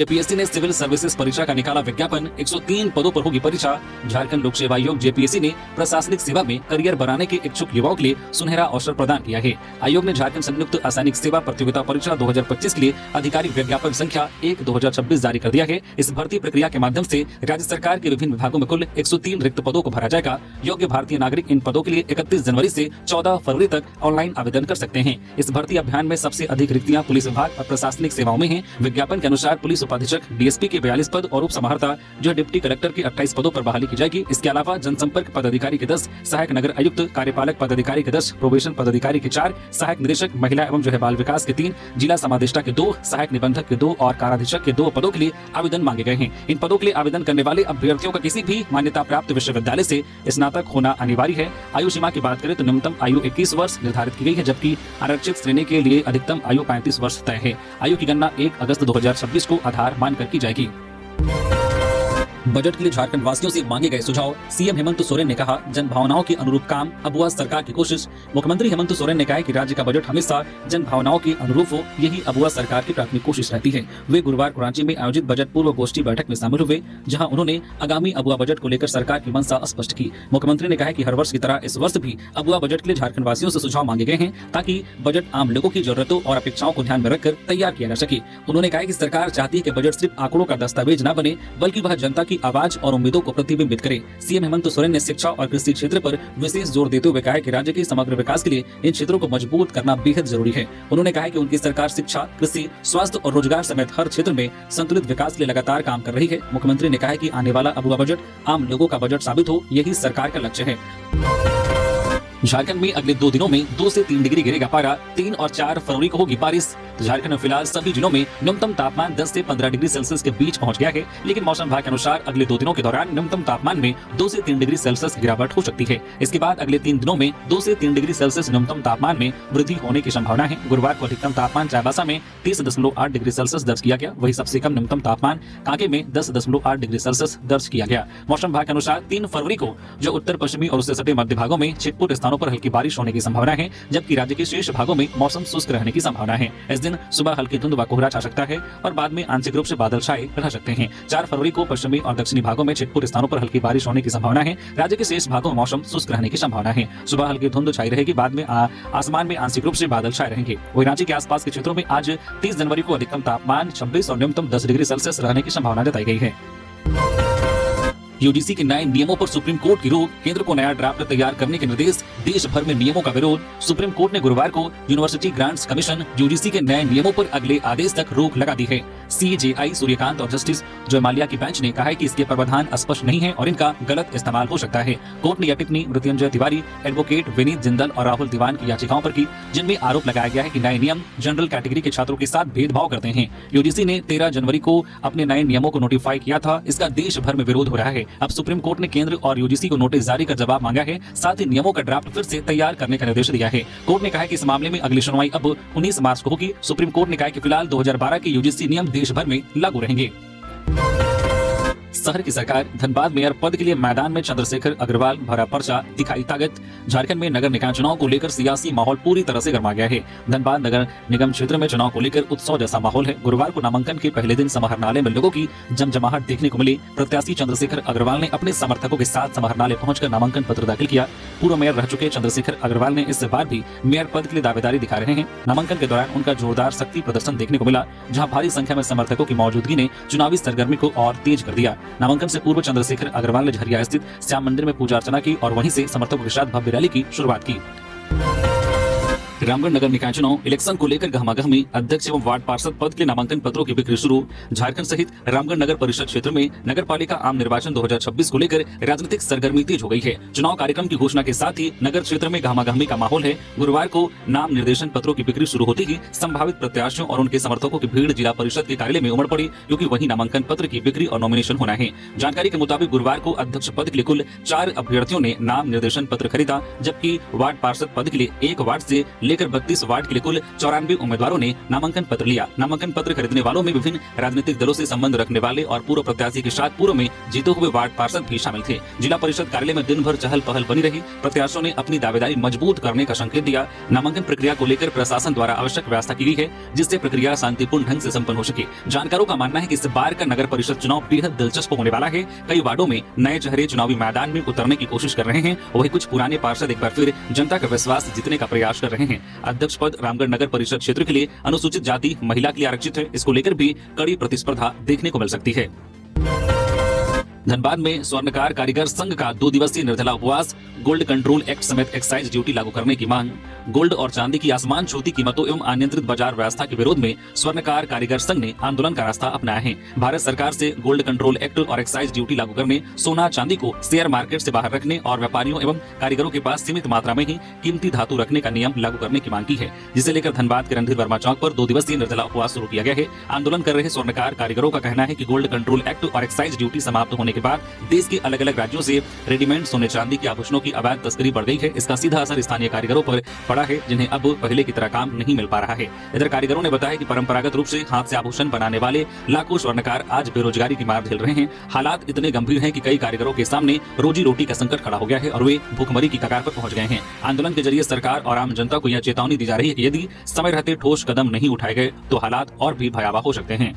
JPSC ने civil services परीक्षा का निकाला विज्ञापन। 103 पदों पर होगी परीक्षा। झारखंड लोक सेवा आयोग जेपीएससी ने प्रशासनिक सेवा में करियर बनाने के इच्छुक युवाओं के लिए सुनहरा अवसर प्रदान किया है। आयोग ने झारखंड संयुक्त असैनिक सेवा प्रतियोगिता परीक्षा 2025 के लिए आधिकारिक विज्ञापन संख्या 1/2026 जारी कर दिया है। इस भर्ती प्रक्रिया के माध्यम से राज्य सरकार के विभिन्न विभागों में कुल 103 रिक्त पदों को भरा जाएगा। योग्य भारतीय नागरिक इन पदों के लिए 31 जनवरी से 14 फरवरी तक ऑनलाइन आवेदन कर सकते हैं। इस भर्ती अभियान में सबसे अधिक रिक्तियां पुलिस विभाग और प्रशासनिक सेवाओं में हैं। विज्ञापन के अनुसार पुलिस उपाधीक्षक डीएसपी के 42 पद और उप समाहर्ता जो डिप्टी कलेक्टर के 28 पदों पर बहाली की जाएगी। इसके अलावा जनसंपर्क पदाधिकारी के 10, सहायक नगर आयुक्त, कार्यपालक पदाधिकारी के 10, प्रोबेशन पदाधिकारी के 4, सहायक निदेशक महिला एवं बाल विकास के 3, जिला समादेष्टा के 2, सहायक निबंधक के 2 और काराधीक्षक के 2 पदों के लिए आवेदन मांगे गए हैं। इन पदों के लिए आवेदन करने वाले अभ्यर्थियों का किसी भी मान्यता प्राप्त विश्वविद्यालय से स्नातक होना अनिवार्य है। आयु सीमा की बात करें तो न्यूनतम आयु 21 वर्ष निर्धारित की गई है, जबकि आरक्षित श्रेणी के लिए अधिकतम आयु 35 वर्ष तय है। आयु की गणना 1 अगस्त 2026 को आधार मानकर की जाएगी। बजट के लिए झारखंड वासियों से मांगे गए सुझाव। सीएम हेमंत सोरेन ने कहा, जन भावनाओं के अनुरूप काम अबुआ सरकार की कोशिश। मुख्यमंत्री हेमंत सोरेन ने कहा है कि राज्य का बजट हमेशा जन भावनाओं के अनुरूप हो, यही अबुआ सरकार की प्राथमिक कोशिश रहती है। वे गुरुवार को रांची में आयोजित बजट पूर्व गोष्ठी बैठक में शामिल हुए, जहां उन्होंने आगामी अबुआ बजट को लेकर सरकार की मंशा स्पष्ट की। मुख्यमंत्री ने कहा कि हर वर्ष की तरह इस वर्ष भी अबुआ बजट के लिए झारखंड वासियों से सुझाव मांगे गए हैं, ताकि बजट आम लोगों की जरूरतों और अपेक्षाओं को ध्यान में रखकर तैयार किया जा सके। उन्होंने कहा कि सरकार चाहती है कि बजट सिर्फ आंकड़ों का दस्तावेज न बने, बल्कि वह जनता की आवाज और उम्मीदों को प्रतिबिंबित करे। सीएम हेमंत सोरेन ने शिक्षा और कृषि क्षेत्र पर विशेष जोर देते हुए कहा कि राज्य के समग्र विकास के लिए इन क्षेत्रों को मजबूत करना बेहद जरूरी है। उन्होंने कहा कि उनकी सरकार शिक्षा, कृषि, स्वास्थ्य और रोजगार समेत हर क्षेत्र में संतुलित विकास के लिए लगातार काम कर रही है। मुख्यमंत्री ने कहा कि आने वाला अबुआ बजट आम लोगों का बजट साबित हो, यही सरकार का लक्ष्य है। झारखंड में अगले 2 दिनों में 2 से 3 डिग्री गिरेगा पारा। 3 और 4 फरवरी को होगी बारिश। झारखंड में फिलहाल सभी जिलों में न्यूनतम तापमान 10 से 15 डिग्री सेल्सियस के बीच पहुंच गया है, लेकिन मौसम विभाग के अनुसार अगले 2 दिनों के दौरान न्यूनतम तापमान में 2 से 3 डिग्री सेल्सियस गिरावट हो सकती है। इसके बाद अगले 3 दिनों में 2 से 3 डिग्री सेल्सियस न्यूनतम तापमान में वृद्धि होने की संभावना है। गुरुवार को अधिकतम तापमान चाईबासा में 30.8 डिग्री सेल्सियस दर्ज किया गया, वही सबसे कम न्यूनतम तापमान कांके में 10.8 डिग्री सेल्सियस दर्ज किया गया। मौसम विभाग के अनुसार 3 फरवरी को जो उत्तर पश्चिमी और उससे सटे मध्य भागों में छिटपुट स्थानों पर हल्की बारिश होने की संभावना है, जबकि राज्य के शेष भागों में मौसम शुष्क रहने की संभावना है। इस दिन सुबह हल्की धुंध व कोहरा छा सकता है और बाद में आंशिक रूप से बादल छाए रह सकते हैं। 4 फरवरी को पश्चिमी और दक्षिणी भागों में छिटपुट स्थानों पर हल्की बारिश होने की संभावना है। राज्य के शेष भागों में मौसम शुष्क रहने की संभावना है। सुबह हल्की धुंध छाई रहेगी, बाद में आसमान में आंशिक रूप से बादल छाए रहेंगे। वही रांची के आसपास के क्षेत्रों में आज 30 जनवरी को अधिकतम तापमान 26 और न्यूनतम 10 डिग्री सेल्सियस रहने की संभावना जताई गई है। यूजीसी के नए नियमों पर सुप्रीम कोर्ट की रोक। केंद्र को नया ड्राफ्ट तैयार करने के निर्देश। देश भर में नियमों का विरोध। सुप्रीम कोर्ट ने गुरुवार को यूनिवर्सिटी ग्रांट्स कमीशन यूजीसी के नए नियमों पर अगले आदेश तक रोक लगा दी है। सीजेआई सूर्यकांत और जस्टिस जय माल्या की बेंच ने कहा है कि इसके प्रावधान स्पष्ट नहीं है और इनका गलत इस्तेमाल हो सकता है। कोर्ट ने यह टिप्पणी मृत्युंजय तिवारी, एडवोकेट विनीत जिंदल और राहुल दीवान की याचिकाओं पर की, जिनमें आरोप लगाया गया है कि नए नियम जनरल कैटेगरी के छात्रों के साथ भेदभाव करते हैं। यूजीसी ने 13 जनवरी को अपने नए नियमों को नोटिफाई किया था। इसका देश भर में विरोध हो रहा है। अब सुप्रीम कोर्ट ने केंद्र और यूजीसी को नोटिस जारी कर जवाब मांगा है, साथ ही नियमों का ड्राफ्ट फिर से तैयार करने का निर्देश दिया है। कोर्ट ने कहा है कि इस मामले में अगली सुनवाई अब 19 मार्च को होगी। सुप्रीम कोर्ट ने कहा है कि फिलहाल 2012 के यूजीसी नियम देश भर में लागू रहेंगे। शहर की सरकार। धनबाद मेयर पद के लिए मैदान में चंद्रशेखर अग्रवाल भरा पर्चा, दिखाई ताकत। झारखंड में नगर निकाय चुनाव को लेकर सियासी माहौल पूरी तरह से गर्मा गया है। धनबाद नगर निगम क्षेत्र में चुनाव को लेकर उत्सव जैसा माहौल है। गुरुवार को नामांकन के पहले दिन समाहरणालय में लोगों की जमजमाहट देखने को मिली। प्रत्याशी चंद्रशेखर अग्रवाल ने अपने समर्थकों के साथ समाहरणालय पहुंचकर नामांकन पत्र दाखिल किया। पूर्व मेयर रह चुके चंद्रशेखर अग्रवाल ने इस बार भी मेयर पद के लिए दावेदारी दिखा रहे हैं। नामांकन के दौरान उनका जोरदार शक्ति प्रदर्शन देखने को मिला, जहां भारी संख्या में समर्थकों की मौजूदगी ने चुनावी सरगर्मी को और तेज कर दिया। नामांकन से पूर्व चंद्रशेखर अग्रवाल ने झरिया स्थित श्याम मंदिर में पूजा अर्चना की और वहीं से समर्थकों के साथ भव्य रैली की शुरुआत की। रामगढ़ नगर निकाय चुनाव इलेक्शन को लेकर गहमागहमी। अध्यक्ष एवं वार्ड पार्षद पद के नामांकन पत्रों की बिक्री शुरू। झारखंड सहित रामगढ़ नगर परिषद क्षेत्र में नगर पालिका आम निर्वाचन 2026 को लेकर राजनीतिक सरगर्मी तेज हो गई है। चुनाव कार्यक्रम की घोषणा के साथ ही नगर क्षेत्र में गहमागहमी का माहौल है। गुरुवार को नाम निर्देशन पत्रों की बिक्री शुरू होती ही संभावित प्रत्याशियों और उनके समर्थकों की भीड़ जिला परिषद के कार्यालय में उमड़ पड़ी, क्योंकि वही नामांकन पत्र की बिक्री और नॉमिनेशन होना है। जानकारी के मुताबिक गुरुवार को अध्यक्ष पद के लिए कुल 4 अभ्यर्थियों ने नाम निर्देशन पत्र खरीदा, जबकि वार्ड पार्षद पद के लिए एक वार्ड से लेकर 32 वार्ड के लिए कुल 94 उम्मीदवारों ने नामांकन पत्र लिया। नामांकन पत्र खरीदने वालों में विभिन्न राजनीतिक दलों से संबंध रखने वाले और पूर्व प्रत्याशी के साथ पूर्व में जीते हुए वार्ड पार्षद भी शामिल थे। जिला परिषद कार्यालय में दिन भर चहल पहल बनी रही। प्रत्याशियों ने अपनी दावेदारी मजबूत करने का संकेत दिया। नामांकन प्रक्रिया को लेकर प्रशासन द्वारा आवश्यक व्यवस्था की गई है, जिससे प्रक्रिया शांतिपूर्ण ढंग से संपन्न हो सके। जानकारों का मानना है कि इस बार का नगर परिषद चुनाव बेहद दिलचस्प होने वाला है। कई वार्डों में नए चेहरे चुनावी मैदान में उतरने की कोशिश कर रहे हैं, वहीं कुछ पुराने पार्षद एक बार फिर जनता का विश्वास जीतने का प्रयास कर रहे हैं। अध्यक्ष पद रामगढ़ नगर परिषद क्षेत्र के लिए अनुसूचित जाति महिला के लिए आरक्षित है। इसको लेकर भी कड़ी प्रतिस्पर्धा देखने को मिल सकती है। धनबाद में स्वर्णकार कारीगर संघ का 2 दिवसीय निर्जला उपवास। गोल्ड कंट्रोल एक्ट समेत एक्साइज ड्यूटी लागू करने की मांग। गोल्ड और चांदी की आसमान छूती कीमतों एवं अनियंत्रित बाजार व्यवस्था के विरोध में स्वर्णकार कारीगर संघ ने आंदोलन का रास्ता अपनाया है। भारत सरकार से गोल्ड कंट्रोल एक्ट और एक्साइज ड्यूटी लागू करने, सोना चांदी को शेयर मार्केट से बाहर रखने और व्यापारियों एवं कारीगरों के पास सीमित मात्रा में ही कीमती धातु रखने का नियम लागू करने की मांग की है, जिसे लेकर धनबाद के रणधीर वर्मा चौक पर 2 दिवसीय निर्जला उपवास शुरू किया गया है। आंदोलन कर रहे स्वर्णकार कारीगरों का कहना है कि गोल्ड कंट्रोल एक्ट और एक्साइज ड्यूटी समाप्त होने के बाद देश के अलग अलग राज्यों से रेडीमेड सोने चांदी के आभूषणों की अवैध तस्करी बढ़ गई है। इसका सीधा असर स्थानीय कारीगरों पर पड़ा है, जिन्हें अब पहले की तरह काम नहीं मिल पा रहा है। इधर कारीगरों ने बताया कि परंपरागत रूप से हाथ से आभूषण बनाने वाले लाखों स्वर्णकार आज बेरोजगारी की मार झेल रहे हैं। हालात इतने गंभीर हैं कि कई कारीगरों के सामने रोजी रोटी का संकट खड़ा हो गया है और वे भूखमरी की कगार पर पहुंच गए हैं। आंदोलन के जरिए सरकार और आम जनता को यह चेतावनी दी जा रही है कि यदि समय रहते ठोस कदम नहीं उठाए गए तो हालात और भी भयावह हो सकते हैं।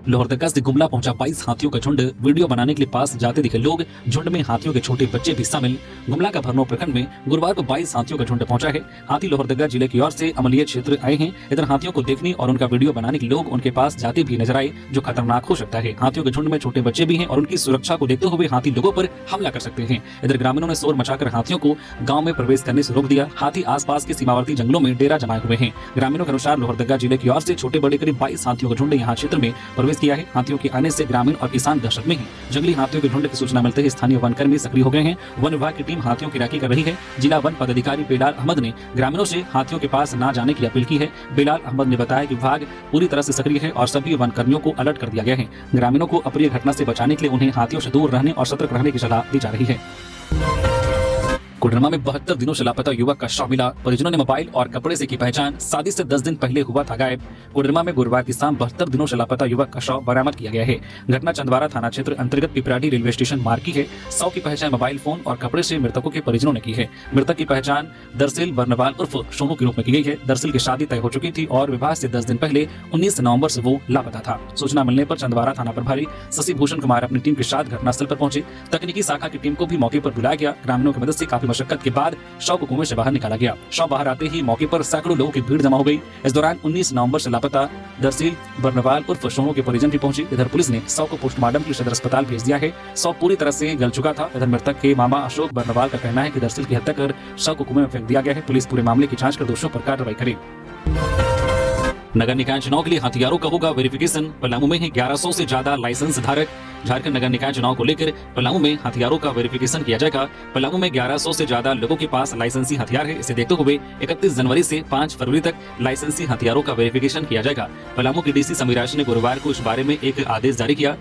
लोहरदगा से गुमला पहुंचा 22 हाथियों का झुंड। वीडियो बनाने के लिए पास जाते दिखे लोग, झुंड में हाथियों के छोटे बच्चे भी शामिल। गुमला का भरनो प्रखंड में गुरुवार को 22 हाथियों का झुंड पहुंचा है। हाथी लोहरदगा जिले की ओर से अमलिया क्षेत्र आए हैं। इधर हाथियों को देखने और उनका वीडियो बनाने के लोग उनके पास जाते भी नजर आए, जो खतरनाक हो सकता है। हाथियों के झुंड में छोटे बच्चे भी हैं और उनकी सुरक्षा को देखते हुए हाथी लोगों पर हमला कर सकते हैं। इधर ग्रामीणों ने शोर मचाकर हाथियों को गाँव में प्रवेश करने से रोक दिया। हाथी आसपास के सीमावर्ती जंगलों में डेरा जमाए हुए हैं। ग्रामीणों के अनुसार लोहरदगा जिले की ओर से छोटे बड़े करीब 22 हाथियों का झुंड यहाँ क्षेत्र में प्रवेश किया है। हाथियों के आने से ग्रामीण और किसान दहशत में हैं। जंगली हाथियों के झुंड की सूचना मिलते ही स्थानीय वनकर्मी सक्रिय हो गए हैं। वन विभाग की टीम हाथियों की राखी कर रही है। जिला वन पदाधिकारी बेलाल अहमद ने ग्रामीणों से हाथियों के पास न जाने की अपील की है। बेलाल अहमद ने बताया कि विभाग पूरी तरह से सक्रिय है और सभी वनकर्मियों को अलर्ट कर दिया गया है। ग्रामीणों को अप्रिय घटना से बचाने के लिए उन्हें हाथियों से दूर रहने और सतर्क रहने की सलाह दी जा रही है। कोडरमा में 72 दिनों से लापता युवक का शव मिला। परिजनों ने मोबाइल और कपड़े से की पहचान। शादी से 10 दिन पहले हुआ था गायब। कोडरमा में गुरुवार की शाम 72 दिनों से लापता युवक का शव बरामद किया गया है। घटना चंदवारा थाना क्षेत्र अंतर्गत पिपराडी रेलवे स्टेशन मार्ग की है। शव की पहचान मोबाइल फोन और कपड़े से मृतकों के परिजनों ने की है। मृतक की पहचान दरसिल बर्नवाल उर्फ सोनू के रूप में की गई है। दरसिल की शादी तय हो चुकी थी और विवाह से 10 दिन पहले 19 नवंबर से वो लापता था। सूचना मिलने पर चंदवारा थाना प्रभारी शशि भूषण कुमार अपनी टीम के साथ घटनास्थल पर पहुंचे। तकनीकी शाखा की टीम को भी मौके पर बुलाया गया। ग्रामीणों की मदद से काफी मशक्कत के बाद शव को कुएं से बाहर निकाला गया। शव बाहर आते ही मौके पर सैकड़ों लोगों की भीड़ जमा हो गई। इस दौरान 19 नवंबर से लापता दरसिल बर्नवाल उर्फ सोनू के परिजन भी पहुंचे। इधर पुलिस ने शव को पोस्टमार्टम के लिए सदर अस्पताल भेज दिया है। शव पूरी तरह से गल चुका था। इधर मृतक के मामा अशोक बर्नवाल का कहना है कि दरसिल की हत्या कर शव को कुएं में फेंक दिया गया है। पुलिस पूरे मामले की जांच कर दोषियों पर कार्रवाई करे। नगर निकाय चुनाव के लिए हथियारों का होगा वेरिफिकेशन। पलामू में है 1100 से ज्यादा लाइसेंस धारक। झारखंड नगर निकाय चुनाव को लेकर पलामू में हथियारों का वेरिफिकेशन किया जाएगा। पलामू में 1100 से ज्यादा लोगों के पास लाइसेंसी हथियार है। इसे देखते हुए 31 जनवरी से 5 फरवरी तक लाइसेंसी हथियारों का वेरिफिकेशन किया जाएगा। पलामू की डीसी समीराज ने गुरुवार को इस बारे में एक आदेश जारी किया।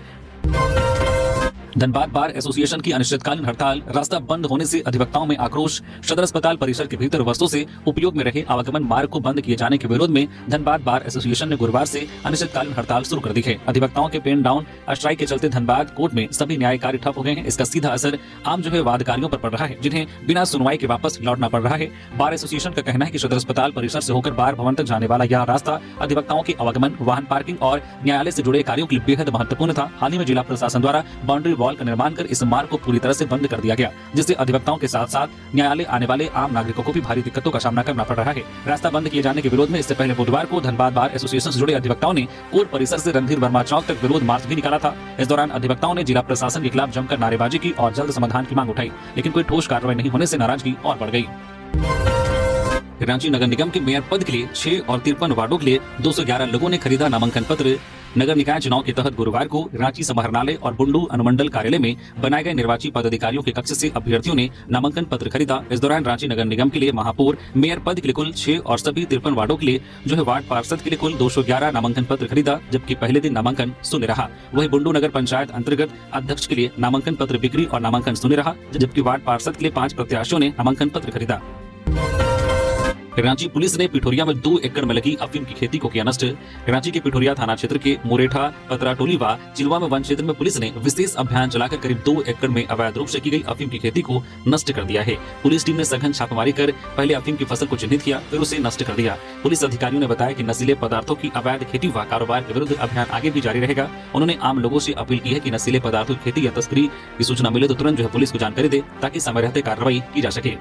धनबाद बार एसोसिएशन की अनिश्चितकालीन हड़ताल। रास्ता बंद होने से अधिवक्ताओं में आक्रोश। सदर अस्पताल परिसर के भीतर वर्षों से उपयोग में रहे आवागमन मार्ग को बंद किए जाने के विरोध में धनबाद बार एसोसिएशन ने गुरुवार से अनिश्चितकालीन हड़ताल शुरू कर दी है। अधिवक्ताओं के पेन डाउन स्ट्राइक के चलते धनबाद कोर्ट में सभी न्याय कार्य ठप हो गए हैं। इसका सीधा असर आम वादकारियों पर पड़ रहा है, जिन्हें बिना सुनवाई के वापस लौटना पड़ रहा है। बार एसोसिएशन का कहना है कि सदर अस्पताल परिसर से होकर बार भवन तक जाने वाला यह रास्ता अधिवक्ताओं के आवागमन, वाहन पार्किंग और न्यायालय से जुड़े कार्यों के लिए बेहद महत्वपूर्ण था। हाल ही में जिला प्रशासन द्वारा बाउंड्री वॉल का निर्माण कर इस मार्ग को पूरी तरह से बंद कर दिया गया, जिससे अधिवक्ताओं के साथ साथ न्यायालय आने वाले आम नागरिकों को भी भारी दिक्कतों का सामना करना पड़ रहा है। रास्ता बंद किए जाने के विरोध में इससे पहले बुधवार को धनबाद बार एसोसिएशन से जुड़े अधिवक्ताओं ने कोर्ट परिसर से रणधीर वर्मा चौक तक विरोध मार्च भी निकाला था। इस दौरान अधिवक्ताओं ने जिला प्रशासन के खिलाफ जमकर नारेबाजी की और जल्द समाधान की मांग उठाई, लेकिन कोई ठोस कार्रवाई नहीं होने से नाराजगी और बढ़ गई। रांची नगर निगम के मेयर पद के लिए 6 और 53 वार्डों के लिए 211 लोगों ने खरीदा नामांकन पत्र। नगर निकाय चुनाव के तहत गुरुवार को रांची समाहरणालय और बुंडू अनुमंडल कार्यालय में बनाए गए निर्वाची पदाधिकारियों के कक्ष से अभ्यर्थियों ने नामांकन पत्र खरीदा। इस दौरान रांची नगर निगम के लिए महापौर, मेयर पद के लिए कुल 6 और सभी 53 वार्डों के लिए वार्ड पार्षद के लिए कुल 211 नामांकन पत्र खरीदा, जबकि पहले दिन नामांकन शून्य रहा। वहीं बुंडू नगर पंचायत अंतर्गत अध्यक्ष के लिए नामांकन पत्र बिक्री और नामांकन शून्य रहा, जबकि वार्ड पार्षद के लिए 5 प्रत्याशियों ने नामांकन पत्र खरीदा। रांची पुलिस ने पिठोरिया में 2 एकड़ में लगी अफीम की खेती को किया नष्ट। रांची के पिठोरिया थाना क्षेत्र के मुरेठा, पतराटोली व चिलवा में वन क्षेत्र में पुलिस ने विशेष अभियान चलाकर करीब 2 एकड़ में अवैध रूप से की गई अफीम की खेती को नष्ट कर दिया है। पुलिस टीम ने सघन छापेमारी कर पहले अफीम की फसल को चिन्हित किया, फिर उसे नष्ट कर दिया। पुलिस अधिकारियों ने बताया कि नशीले पदार्थों की अवैध खेती व कारोबार के विरुद्ध अभियान आगे भी जारी रहेगा। उन्होंने आम लोगों से अपील की है कि नशीले पदार्थों की खेती या तस्करी की सूचना मिले तो तुरंत पुलिस को जानकारी दे ताकि समय रहते कार्रवाई की जा सके।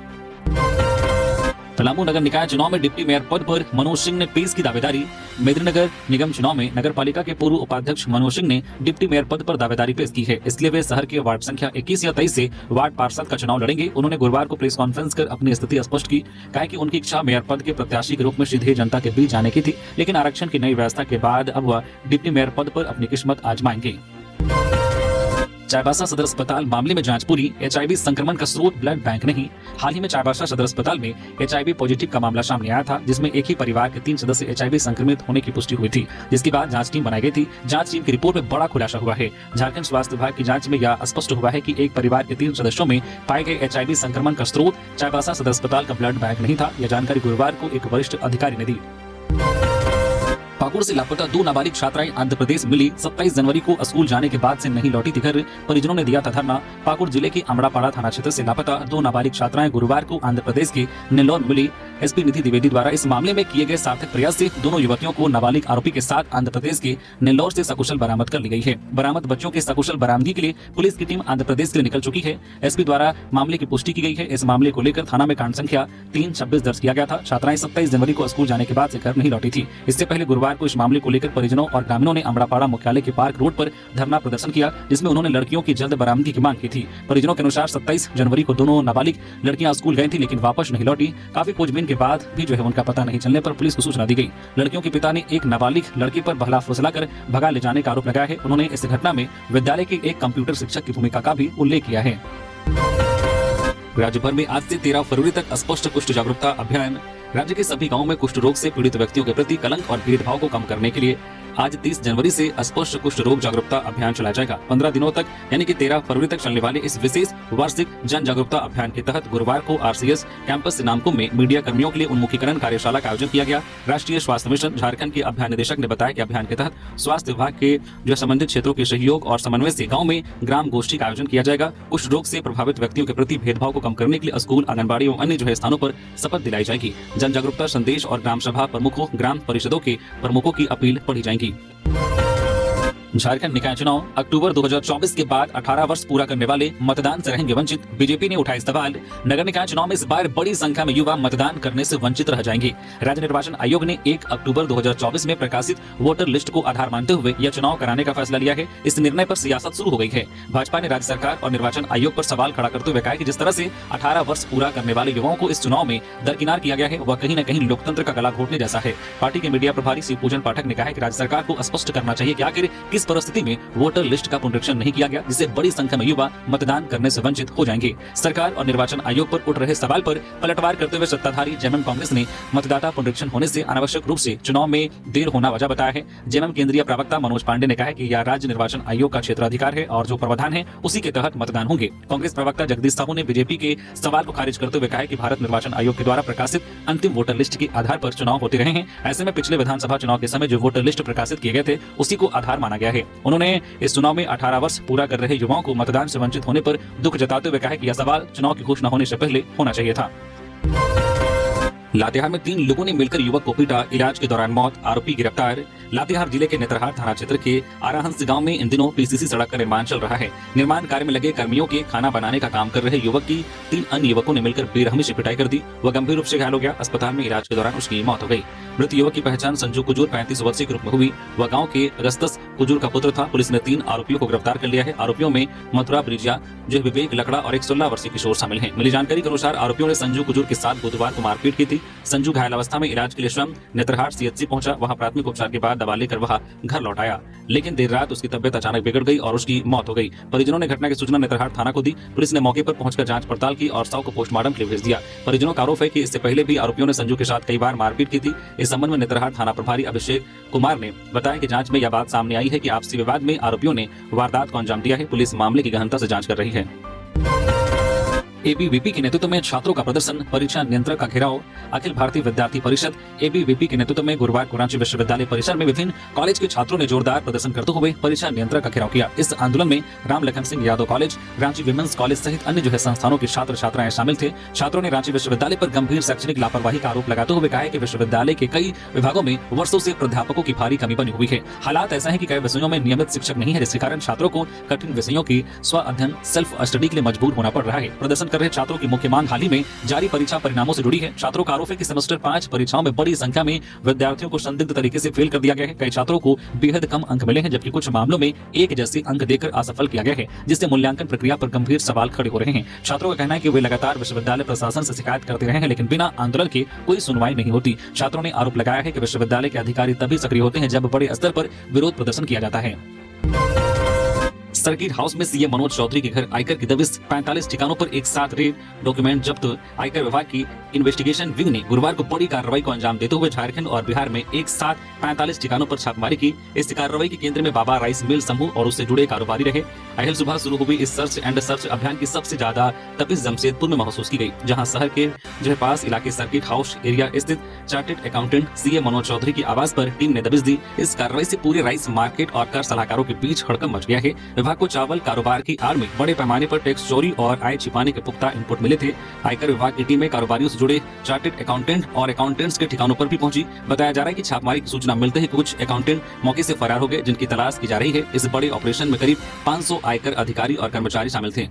पलामू नगर निकाय चुनाव में डिप्टी मेयर पद पर मनोज सिंह ने पेश की दावेदारी। मेदिनीनगर निगम चुनाव में नगर पालिका के पूर्व उपाध्यक्ष मनोज सिंह ने डिप्टी मेयर पद पर दावेदारी पेश की है। इसलिए वे शहर के वार्ड संख्या 21 या 23 से वार्ड पार्षद का चुनाव लड़ेंगे। उन्होंने गुरुवार को प्रेस कॉन्फ्रेंस कर अपनी स्थिति स्पष्ट की। कहा कि उनकी इच्छा मेयर पद के प्रत्याशी के रूप में सीधे जनता के बीच जाने की थी, लेकिन आरक्षण की नई व्यवस्था के बाद अब वह डिप्टी मेयर पद पर अपनी किस्मत आजमाएंगे। चाईबासा सदर अस्पताल मामले में जांच पूरी। HIV संक्रमण का स्रोत ब्लड बैंक नहीं। हाल ही में चाईबासा सदर अस्पताल में HIV पॉजिटिव का मामला सामने आया था, जिसमें एक ही परिवार के 3 सदस्य HIV संक्रमित होने की पुष्टि हुई थी, जिसके बाद जांच टीम बनाई गई थी। जांच टीम की रिपोर्ट में बड़ा खुलासा हुआ है। झारखंड स्वास्थ्य विभाग की जांच में यह स्पष्ट हुआ है कि एक परिवार के 3 सदस्यों में पाए गए HIV संक्रमण का स्रोत चाईबासा सदर अस्पताल का ब्लड बैंक नहीं था। यह जानकारी गुरुवार को एक वरिष्ठ अधिकारी ने दी। पाकुड़ से लापता 2 नाबालिग छात्राएं आंध्र प्रदेश मिली। 27 जनवरी को स्कूल जाने के बाद से नहीं लौटी थी घर। परिजनों ने दिया था धरना। पाकुड़ जिले के अमड़ापाड़ा थाना क्षेत्र से लापता 2 नाबालिग छात्राएं गुरुवार को आंध्र प्रदेश के नेल्लोर मिली। एसपी निधि द्विवेदी द्वारा इस मामले में किए गए सार्थक प्रयास से दोनों युवतियों को नाबालिग आरोपी के साथ आंध्र प्रदेश के नेल्लोर से सकुशल बरामद कर ली गई है। बरामद बच्चों के सकुशल बरामदगी के लिए पुलिस की टीम आंध्र प्रदेश के लिए निकल चुकी है। एसपी द्वारा मामले की पुष्टि की गई है। इस मामले को लेकर थाना में कांड संख्या 326 दर्ज किया गया था। छात्राएं 27 जनवरी को स्कूल जाने के बाद से घर नहीं लौटी थी। इससे पहले गुरुवार को इस मामले को लेकर परिजनों और ग्रामीणों ने अमड़ापाड़ा मुख्यालय के पार्क रोड पर धरना प्रदर्शन किया, जिसमें उन्होंने लड़कियों की जल्द बरामदगी की मांग की थी। परिजनों के अनुसार 27 जनवरी को दोनों नाबालिग लड़कियां स्कूल गई थी, लेकिन वापस नहीं लौटी। काफी खोजबीन के बाद भी उनका पता नहीं चलने पर पुलिस को सूचना दी गई। लड़कियों के पिता ने एक नाबालिग लड़की पर बहला फुसलाकर भगा ले जाने का आरोप लगाया है। उन्होंने इस घटना में विद्यालय के एक कंप्यूटर शिक्षक की भूमिका का भी उल्लेख किया है। राज्य भर में आज से 13 फरवरी तक स्पष्ट कुष्ठ जागरूकता अभियान। राज्य के सभी गांवों में कुष्ठ रोग से पीड़ित व्यक्तियों के प्रति कलंक और भेदभाव को कम करने के लिए आज 30 जनवरी से स्पष्ट कुष्ठ रोग जागरूकता अभियान चलाया जाएगा। 15 दिनों तक यानी कि 13 फरवरी तक चलने वाले इस विशेष वार्षिक जन जागरूकता अभियान के तहत गुरुवार को RCS कैंपस नामकुम में मीडिया कर्मियों के लिए उन्मुखीकरण कार्यशाला का आयोजन किया गया। राष्ट्रीय स्वास्थ्य मिशन झारखंड के अभियान निदेशक ने बताया कि अभियान के तहत स्वास्थ्य विभाग के संबंधित क्षेत्रों के सहयोग और समन्वय से गाँव में ग्राम गोष्ठी का आयोजन किया जाएगा। कुष्ठ रोग से प्रभावित व्यक्तियों के प्रति भेदभाव को कम करने के लिए स्कूल, आंगनबाड़ी और अन्य स्थानों पर शपथ दिलाई जाएगी। जन जागरूकता संदेश और ग्राम सभा प्रमुखों, ग्राम परिषदों के प्रमुखों की अपील पढ़ी जाएगी। झारखंड निकाय चुनाव अक्टूबर 2024 के बाद 18 वर्ष पूरा करने वाले मतदान से रहेंगे वंचित। बीजेपी ने उठाया सवाल। नगर निकाय चुनाव में इस बार बड़ी संख्या में युवा मतदान करने से वंचित रह जाएंगे। राज्य निर्वाचन आयोग ने 1 अक्टूबर 2024 में प्रकाशित वोटर लिस्ट को आधार मानते हुए यह चुनाव कराने का फैसला लिया है। इस निर्णय पर सियासत शुरू हो गई है। भाजपा ने राज्य सरकार और निर्वाचन आयोग पर सवाल खड़ा करते हुए कहा कि जिस तरह से 18 वर्ष पूरा करने वाले युवाओं को इस चुनाव में दरकिनार किया गया है, वह कहीं न कहीं लोकतंत्र का गला घोटने जैसा है। पार्टी के मीडिया प्रभारी शिव पूजन पाठक ने कहा कि राज्य सरकार को स्पष्ट करना चाहिए कि आखिर किस परिस्थिति में वोटर लिस्ट का पुनरीक्षण नहीं किया गया, जिससे बड़ी संख्या में युवा मतदान करने से वंचित हो जाएंगे। सरकार और निर्वाचन आयोग पर उठ रहे सवाल पर पलटवार करते हुए सत्ताधारी जेएमएम कांग्रेस ने मतदाता पुनरीक्षण होने से अनावश्यक रूप से चुनाव में देर होना वजह बताया है। जेएमएम केंद्रीय प्रवक्ता मनोज पांडे ने कहा है कि यह राज्य निर्वाचन आयोग का क्षेत्राधिकार है और जो प्रावधान है उसी के तहत मतदान होंगे। कांग्रेस प्रवक्ता जगदीश साहू ने बीजेपी के सवाल को खारिज करते हुए कहा है कि भारत निर्वाचन आयोग के द्वारा प्रकाशित अंतिम वोटर लिस्ट के आधार पर चुनाव होते रहे हैं। ऐसे में पिछले विधानसभा चुनाव के समय जो वोटर लिस्ट प्रकाशित किए गए थे उसी को आधार माना गया है। उन्होंने इस चुनाव में 18 वर्ष पूरा कर रहे युवाओं को मतदान से वंचित होने पर दुख जताते हुए कहा कि यह सवाल चुनाव की घोषणा होने से पहले होना चाहिए था। लातेहार में 3 लोगों ने मिलकर युवक को पीटा, इलाज के दौरान मौत, आरोपी गिरफ्तार। लातेहार जिले के नेतरहाट थाना क्षेत्र के आराहंस गांव में इन दिनों PCC सड़क का निर्माण चल रहा है। निर्माण कार्य में लगे कर्मियों के खाना बनाने का काम कर रहे युवक की 3 अन्य युवकों ने मिलकर बेरहमी से पिटाई कर दी। वह गंभीर रूप से घायल हो गया। अस्पताल में इलाज के दौरान उसकी मौत हो गई। मृत युवक की पहचान संजू कुजूर 35 वर्षीय के रूप में हुई। वह गाँव के अगस्तस कुजूर का पुत्र था। पुलिस ने 3 आरोपियों को गिरफ्तार कर लिया है। आरोपियों में मथुरा ब्रिजिया, विवेक लकड़ा और एक 16 वर्षीय किशोर शामिल है। मिली जानकारी के अनुसार आरोपियों ने संजू कुजूर के साथ बुधवार को मारपीट की थी। संजू घायल अवस्था में इलाज के लिए स्वयं नेतरहाट CHC पहुंचा। वहां प्राथमिक उपचार के बाद दवा लेकर वह घर लौट आया, लेकिन देर रात उसकी तबियत अचानक बिगड़ गई और उसकी मौत हो गई। परिजनों ने घटना की सूचना नेतरहाट थाना को दी। पुलिस ने मौके पर पहुंचकर जांच पड़ताल की और शव को पोस्टमार्टम के लिए भेज दिया। परिजनों का आरोप है कि इससे पहले भी आरोपियों ने संजू के साथ कई बार मारपीट की थी। इस संबंध में नेतरहाट थाना प्रभारी अभिषेक कुमार ने बताया कि जांच में यह बात सामने आई है कि आपसी विवाद में आरोपियों ने वारदात को अंजाम दिया है। पुलिस मामले की गहनता से जांच कर रही है। एबीवीपी के नेतृत्व में छात्रों का प्रदर्शन, परीक्षा नियंत्रक का घेराव। अखिल भारतीय विद्यार्थी परिषद एबीवीपी के नेतृत्व में गुरुवार को रांची विश्वविद्यालय परिसर में विभिन्न कॉलेज के छात्रों ने जोरदार प्रदर्शन करते हुए परीक्षा नियंत्रक का घेराव किया। इस आंदोलन में Ram Lakhan Singh Yadav college, Ranchi women's college सहित अन्य संस्थानों के छात्र छात्राएं शामिल थे। छात्रों ने रांची विश्वविद्यालय पर गंभीर शैक्षणिक लापरवाही का आरोप लगाते हुए कहा है कि विश्वविद्यालय के कई विभागों में वर्षों से प्राध्यापकों की भारी कमी बनी हुई है। हालात ऐसा है कि कई विषयों में नियमित शिक्षक नहीं है, जिसके कारण छात्रों को कठिन विषयों की स्व अध्ययन सेल्फ स्टडी के लिए मजबूर होना पड़ रहा है। प्रदर्शन कर रहे छात्रों की मुख्य मांग हाल ही में जारी परीक्षा परिणामों से जुड़ी है। छात्रों का आरोप है कि सेमेस्टर 5 परीक्षाओं में बड़ी संख्या में विद्यार्थियों को संदिग्ध तरीके से फेल कर दिया गया है। कई छात्रों को बेहद कम अंक मिले हैं, जबकि कुछ मामलों में एक जैसे अंक देकर असफल किया गया है, जिससे मूल्यांकन प्रक्रिया पर गंभीर सवाल खड़े हो रहे हैं। छात्रों का कहना है कि वे लगातार विश्वविद्यालय प्रशासन से शिकायत करते रहे हैं, लेकिन बिना आंदोलन के कोई सुनवाई नहीं होती। छात्रों ने आरोप लगाया है कि विश्वविद्यालय के अधिकारी तभी सक्रिय होते हैं जब बड़े स्तर पर विरोध प्रदर्शन किया जाता है। सर्किट हाउस में सीएम मनोज चौधरी के घर आयकर की दबिश, 45 ठिकानों पर एक साथ रेड, डॉक्यूमेंट जब्त। आयकर विभाग की इन्वेस्टिगेशन विंग ने गुरुवार को बड़ी कार्रवाई को अंजाम देते हुए झारखंड और बिहार में एक साथ 45 ठिकानों पर छापेमारी की। इस कार्रवाई के केंद्र में बाबा राइस मिल समूह और उससे जुड़े कारोबारी रहे। अहल सुबह शुरू हुई इस सर्च एंड सर्च अभियान की सबसे ज्यादा तपिश जमशेदपुर में महसूस की गई, जहां शहर के पास इलाके सर्किट हाउस एरिया स्थित chartered accountant CM Manoj Chaudhary की आवास पर टीम ने दबिश दी। इस कार्रवाई से पूरे राइस मार्केट और कर सलाहकारों के बीच हड़कंप मच गया है। विभाग को चावल कारोबार की आड़ में बड़े पैमाने पर टैक्स चोरी और आय छिपाने के पुख्ता इनपुट मिले थे। आयकर विभाग की टीमें कारोबारियों से जुड़े चार्टेड अकाउंटेंट और अकाउंटेंट्स के ठिकानों पर भी पहुंची। बताया जा रहा है कि छापेमारी की सूचना मिलते ही कुछ अकाउंटेंट मौके से फरार हो गए, जिनकी तलाश की जा रही है। इस बड़े ऑपरेशन में करीब 500 आयकर अधिकारी और कर्मचारी शामिल थे।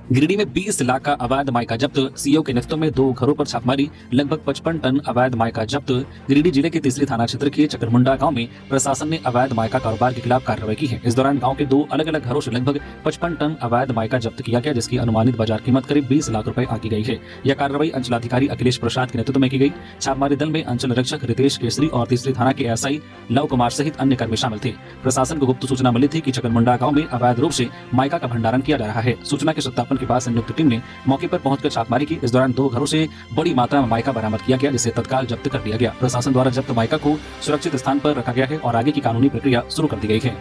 गिरिडीह में 20 लाख का अवैध माइका जब्त, सीईओ के नेतृत्व में 2 घरों पर छापेमारी, लगभग 55 टन अवैध माइका जब्त। गिरिडीह जिले के तीसरी थाना क्षेत्र के चकरमुंडा गांव में प्रशासन ने अवैध माइका कारोबार के खिलाफ कार्रवाई की है। इस दौरान गांव के 2 अलग-अलग घरों से लगभग 55 टन अवैध माइका जब्त किया गया, जिसकी अनुमानित बाजार कीमत करीब 20 लाख रुपए आंकी गई है। यह कार्रवाई अंचलाधिकारी अखिलेश प्रसाद के नेतृत्व में की गई। छापेमारी दल में अंचल निरीक्षक रितेश केसरी और तीसरी थाना के एसआई लव कुमार सहित अन्य कर्मी शामिल थे। प्रशासन को गुप्त सूचना मिली थी कि चकरमुंडा गाँव में अवैध रूप से माइका का भंडारण किया जा रहा है। सूचना के सत्यापन के बाद संयुक्त टीम मौके पर पहुंचकर छापेमारी की। इस दौरान 2 घरों से बड़ी मात्रा में माइका बरामद किया गया, जिसे तत्काल जब्त कर दिया गया। प्रशासन द्वारा जब्त माइका को सुरक्षित स्थान पर रखा गया है और आगे की कानूनी प्रक्रिया शुरू कर दी गई है।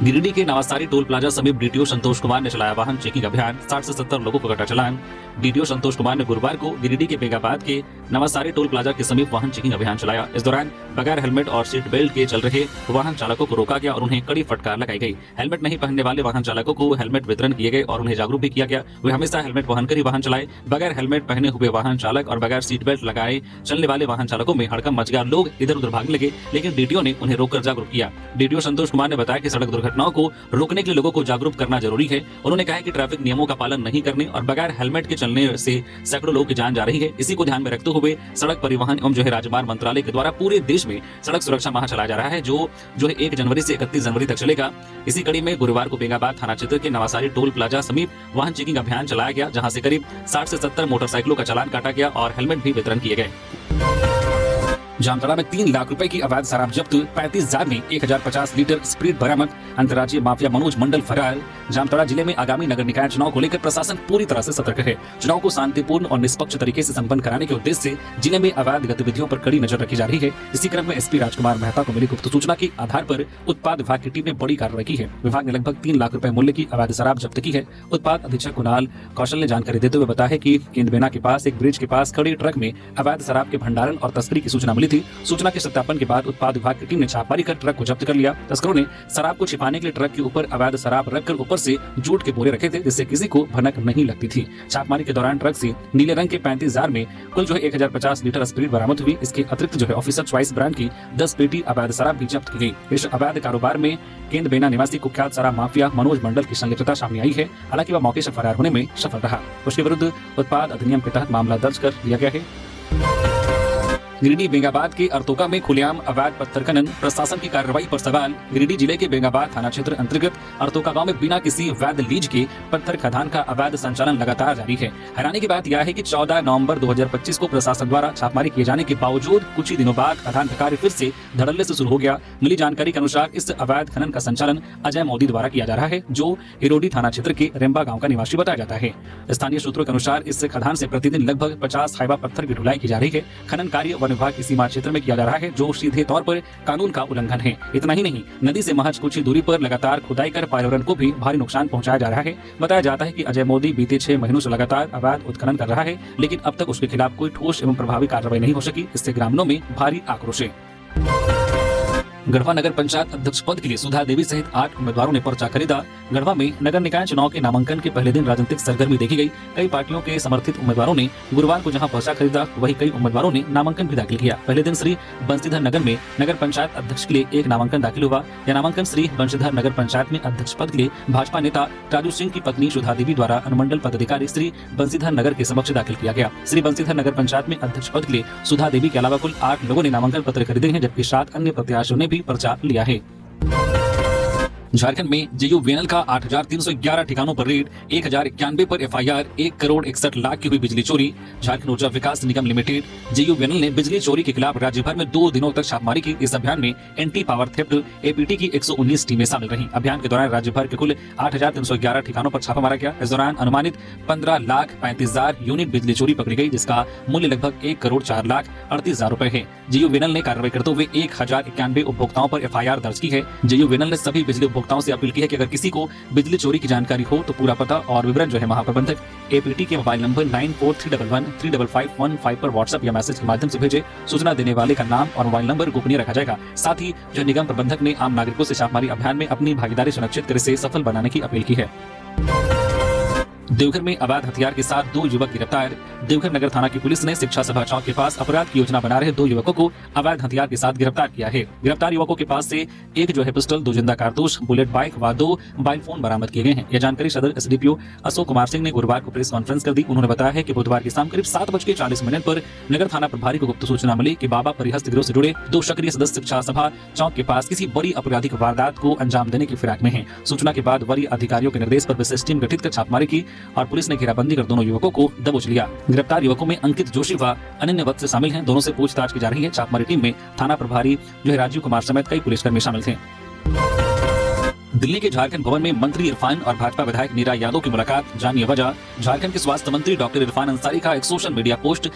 गिरिडीह के नवासारी टोल प्लाजा समीप डीटीओ संतोष कुमार ने चलाया वाहन चेकिंग अभियान, 60 से 70 लोगों को कटा चालान। डीटीओ संतोष कुमार ने गुरुवार को गिरिडीह के बेगाबाद के नवासारी टोल प्लाजा के समीप वाहन चेकिंग अभियान चलाया। इस दौरान बगैर हेलमेट और सीट बेल्ट के चल रहे वाहन चालकों को रोका गया और उन्हें कड़ी फटकार लगाई गई। हेलमेट नहीं पहनने वाले वाहन चालकों को हेलमेट वितरण किए गए और उन्हें जागरूक भी किया गया। वे हमेशा हेलमेट पहनकर ही वाहन चलाए। बगैर हेलमेट पहने हुए वाहन चालक और बगैर सीट बेल्ट लगाए चलने वाले वाहन चालकों में हड़कंप मच गया। लोग इधर उधर भागने लगे, लेकिन डीटीओ ने उन्हें रोककर जागरूक किया। डीटीओ संतोष कुमार ने बताया कि सड़क दुर्घटनाओं को रोकने के लिए लोगों को जागरूक करना जरूरी है। उन्होंने कहा कि ट्रैफिक नियमों का पालन नहीं करने और बगैर हेलमेट के चलने से सैकड़ों लोगों की जान जा रही है। इसी को ध्यान में रखते हुए सड़क परिवहन एवं राजमार्ग मंत्रालय के द्वारा पूरे देश में सड़क सुरक्षा माह चलाया जा रहा है, जो 1 जनवरी से 31 जनवरी तक चलेगा। इसी कड़ी में गुरुवार को बेगाबाद थाना क्षेत्र के नवासारी टोल प्लाजा समीप वाहन चेकिंग अभियान चलाया गया, जहां से करीब 60 से 70 मोटरसाइकिलों का चालान काटा गया और हेलमेट भी वितरण किए गए। जामताड़ा में 3 लाख रुपए की अवैध शराब जब्त, 35 जार में 1050 लीटर स्प्रीट बरामद, अंतर्राज्यीय माफिया मनोज मंडल फरार। जामताड़ा जिले में आगामी नगर निकाय चुनाव को लेकर प्रशासन पूरी तरह से सतर्क है। चुनाव को शांतिपूर्ण और निष्पक्ष तरीके से संपन्न कराने के उद्देश्य से जिले में अवैध गतिविधियों पर कड़ी नजर रखी जा रही है। इसी क्रम में एसपी राजकुमार मेहता को मिली गुप्त सूचना के आधार पर उत्पाद विभाग की टीम ने बड़ी कार्रवाई की है। विभाग ने लगभग 3 लाख रुपए मूल्य की अवैध शराब जब्त की है। उत्पाद अधीक्षक कुणाल कौशल ने जानकारी देते हुए बताया कि केंद्रबेना के पास एक ब्रिज के पास खड़ी ट्रक में अवैध शराब के भंडारण और तस्करी की सूचना मिली थी। सूचना के सत्यापन के बाद उत्पाद विभाग की टीम ने छापेमारी कर ट्रक को जब्त कर लिया। तस्करों ने शराब को छिपाने के लिए ट्रक के ऊपर अवैध शराब रखकर ऊपर से जूट के बोरे रखे थे, जिससे किसी को भनक नहीं लगती थी। छापेमारी के दौरान ट्रक से नीले रंग के 35 जार में कुल 1050 लीटर स्प्रीट बरामद हुई। इसके अतिरिक्त ऑफिसर चॉइस ब्रांड की 10 पेटी अवैध शराब भी जब्त की गई। इस अवैध कारोबार में केंद्रबेना निवासी कुख्यात शराब माफिया मनोज मंडल की संलिप्तता सामने आई है। हालांकि वह मौके से फरार होने में सफल रहा। उसके विरुद्ध उत्पाद अधिनियम के तहत मामला दर्ज कर लिया गया है। गिरिडीह बेगाबाद के अर्तोका में खुलेआम अवैध पत्थर खनन, प्रशासन की कार्रवाई पर सवाल। गिरिडीह जिले के बेगाबाद थाना क्षेत्र अंतर्गत अर्तोका गांव में बिना किसी वैध लीज के पत्थर खदान का अवैध संचालन लगातार जारी है। हैरानी की बात यह है कि 14 नवंबर 2025 को प्रशासन द्वारा छापेमारी किए जाने के बावजूद कुछ ही दिनों बाद खदान का कार्य फिर से धड़ल्ले से शुरू हो गया। मिली जानकारी के अनुसार इस अवैध खनन का संचालन अजय मोदी द्वारा किया जा रहा है, जो हिरोडी थाना क्षेत्र के रेम्बा गाँव का निवासी बताया जाता है। स्थानीय सूत्रों के अनुसार इस खदान से प्रतिदिन लगभग 50 हाइबा पत्थर की ढुलाई की जा रही है। खनन कार्य वन विभाग की सीमा क्षेत्र में किया जा रहा है, जो सीधे तौर पर कानून का उल्लंघन है। इतना ही नहीं, नदी से महज कुछ ही दूरी पर लगातार खुदाई कर पर्यावरण को भी भारी नुकसान पहुंचाया जा रहा है। बताया जाता है कि अजय मोदी बीते 6 महीनों से लगातार अवैध उत्खनन कर रहा है, लेकिन अब तक उसके खिलाफ कोई ठोस एवं प्रभावी कार्रवाई नहीं हो सकी। इससे ग्रामीणों में भारी आक्रोश है। गढ़वा नगर पंचायत अध्यक्ष पद के लिए सुधा देवी सहित 8 उम्मीदवारों ने पर्चा खरीदा। गढ़वा में नगर निकाय चुनाव के नामांकन के पहले दिन राजनीतिक सरगर्मी देखी गई। कई पार्टियों के समर्थित उम्मीदवारों ने गुरुवार को जहां पर्चा खरीदा, वहीं कई उम्मीदवारों ने नामांकन भी दाखिल किया। पहले दिन श्री बंसीधर नगर में नगर पंचायत अध्यक्ष के लिए एक नामांकन दाखिल हुआ। यह नामांकन श्री बंसीधर नगर पंचायत में अध्यक्ष पद के लिए भाजपा नेता राजू सिंह की पत्नी सुधा देवी द्वारा अनुमंडल पदाधिकारी श्री बंसीधर नगर के समक्ष दाखिल किया गया। श्री बंसीधर नगर पंचायत में अध्यक्ष पद के लिए सुधा देवी के अलावा कुल 8 लोगों ने नामांकन पत्र खरीदे हैं, जबकि 7 अन्य प्रत्याशियों ने भी पर्चा लिया है। झारखंड में JUVNL का 8,311 ठिकानों पर रेड, 1,091 पर FIR, 1,61,00,000 की हुई बिजली चोरी। झारखंड ऊर्जा विकास निगम लिमिटेड JUVNL ने बिजली चोरी के खिलाफ राज्य भर में 2 दिनों तक छापेमारी की। इस अभियान में एंटी पावर थेफ्ट APT की 119 टीमें शामिल रहीं। अभियान के दौरान राज्य भर के कुल 8,311 ठिकानों पर छापा मारा गया। इस दौरान अनुमानित 15,35,000 यूनिट बिजली चोरी पकड़ी गई, जिसका मूल्य लगभग 1,04,38,000 रुपए है। JUVNL ने कार्रवाई करते हुए 1,091 उपभोक्ताओं पर FIR दर्ज की है। JUVNL ने सभी बिजली उपभोक्ताओं से अपील की है कि अगर किसी को बिजली चोरी की जानकारी हो तो पूरा पता और विवरण जो है महाप्रबंधक APT के मोबाइल नंबर 9431135515 पर व्हाट्सएप या मैसेज के माध्यम से भेजे। सूचना देने वाले का नाम और मोबाइल नंबर गोपनीय रखा जाएगा। साथ ही जो निगम प्रबंधक ने आम नागरिकों से छापेमारी अभियान में अपनी भागीदारी सुनिश्चित कर इसे सफल बनाने की अपील की है। देवघर में अवैध हथियार के साथ 2 युवक गिरफ्तार। देवघर नगर थाना की पुलिस ने शिक्षा सभा चौक के पास अपराध की योजना बना रहे 2 युवकों को अवैध हथियार के साथ गिरफ्तार किया है। गिरफ्तार युवकों के पास से एक जो है पिस्टल, 2 जिंदा कारतूस, बुलेट बाइक व 2 मोबाइल फोन बरामद किए गए हैं। यह जानकारी सदर SDPO अशोक कुमार सिंह ने गुरुवार को प्रेस कॉन्फ्रेंस कर दी। उन्होंने बताया है कि बुधवार की शाम करीब 7:40 पर नगर थाना प्रभारी को गुप्त सूचना मिली कि बाबा परिहस्त गिरोह से जुड़े 2 सक्रिय सदस्य शिक्षा सभा चौक के पास किसी बड़ी आपराधिक वारदात को अंजाम देने की फिराक में हैं। सूचना के बाद वरीय अधिकारियों के निर्देश पर विशेष टीम गठित कर छापेमारी की और पुलिस ने घेराबंदी कर दोनों युवकों को दबोच लिया। गिरफ्तार युवकों में अंकित जोशी व अनन्य वत्स शामिल हैं। दोनों से पूछताछ की जा रही है। छापेमारी टीम में थाना प्रभारी जो है राजीव कुमार समेत कई पुलिसकर्मी शामिल थे। दिल्ली के झारखंड भवन में मंत्री इरफान और भाजपा विधायक नीरा यादव की मुलाकात, जानिए वजह। झारखंड के स्वास्थ्य मंत्री डॉक्टर इरफान अंसारी का एक सोशल मीडिया पोस्ट